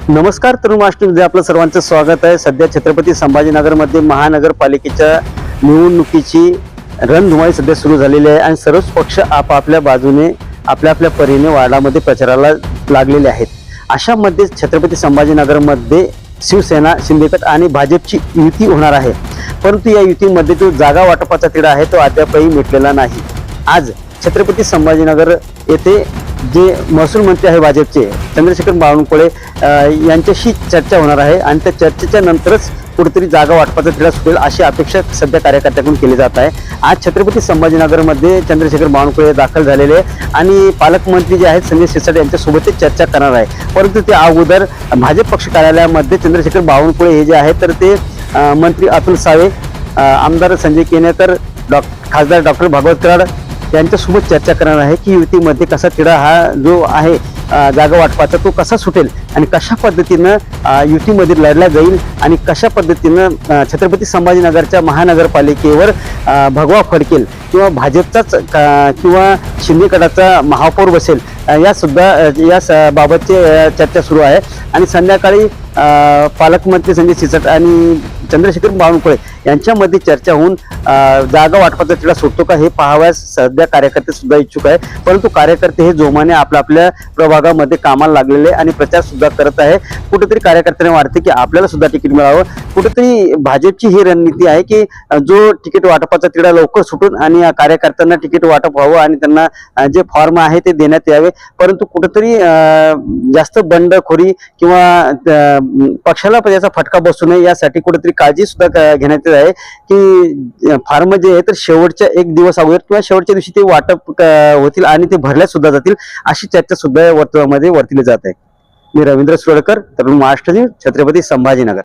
नमस्कार तरुण महाराष्ट्रामध्ये आपलं सर्वांचं स्वागत आहे। सध्या छत्रपती संभाजीनगरमध्ये महानगरपालिकेच्या निवडणुकीची रणधुमाळी सध्या सुरू झालेली आहे आणि सर्वच पक्ष आपापल्या बाजूने आपल्या परीने वार्डामध्ये प्रचाराला लागलेले आहेत। अशामध्ये छत्रपती संभाजीनगरमध्ये शिवसेना, शिंदे गट आणि भाजपची युती होणार आहे, परंतु या युतीमध्ये जो जागा वाटपाचा तिढा आहे तो अद्यापही मिटलेला नाही। आज छत्रपती संभाजीनगर येथे जे महसूल मंत्री आहे भाजपचे चंद्रशेखर बावनकुळे यांच्याशी चर्चा होणार आहे आणि त्या चर्चेच्या नंतरच कुठेतरी जागा वाटपाचा तिढा सुटेल अशी अपेक्षा सध्या कार्यकर्त्यांकडून केली जात आहे। आज छत्रपती संभाजीनगरमध्ये चंद्रशेखर बावनकुळे दाखल झालेले आणि पालकमंत्री जे आहेत संजय शिरसाट यांच्यासोबत ते चर्चा करणार आहे, परंतु ते अगोदर भाजप पक्ष कार्यालयामध्ये चंद्रशेखर बावनकुळे हे जे आहेत तर ते मंत्री अतुल सावे, आमदार संजय केनेकर, खासदार डॉक्टर भागवत कराड यांच्यासोबत चर्चा करणार आहे की युतीमध्ये कसा तिढा हा जो आहे जागा वाटपाचा तो कसा सुटेल आणि कशा पद्धतीनं युतीमध्ये लढला जाईल आणि कशा पद्धतीनं छत्रपती संभाजीनगरच्या महानगरपालिकेवर भगवा फडकेल किंवा भाजपचाच किंवा शिंदे गटाचा महापौर बसेल या बाबतची चर्चा सुरू आहे। आणि संध्याकाळी पालकमंत्री संजय शिरसाट आणि चंद्रशेखर बावनकुळे यांच्यामध्ये चर्चा होऊन जागा वाटपाचा तिढा सुटतो का हे पाहावयास सध्या कार्यकर्ते सुद्धा इच्छुक आहे, परंतु कार्यकर्ते हे जोमाने आपल्या प्रभागामध्ये कामाला लागलेले आणि प्रचार सुद्धा करत आहे। कुठेतरी कार्यकर्त्यांना वाटते की आपल्याला सुद्धा तिकीट मिळावं। कुठेतरी भाजपची ही रणनीती आहे की जो तिकीट वाटपाचा तिढा लवकर सुटून आणि कार्यकर्त्यांना तिकीट वाटप व्हावं आणि त्यांना जे फॉर्म आहे ते देण्यात यावे, परंतु कुठेतरी जास्त बंडखोरी किंवा पक्षाला याचा फटका बसू नये यासाठी कुठेतरी काळजी सुद्धा घेण्यात येत आहे की फॉर्म जे आहे तर शेवटच्या एक दिवस अगोदर किंवा शेवटच्या दिवशी ते वाटप होतील आणि ते भरल्या सुद्धा जातील अशी चर्चा सुद्धा वर्तुळामध्ये वर्तवली जात आहे। मी रवींद्र सुरळकर, तरुण महाराष्ट्र न्यूज, छत्रपती संभाजीनगर।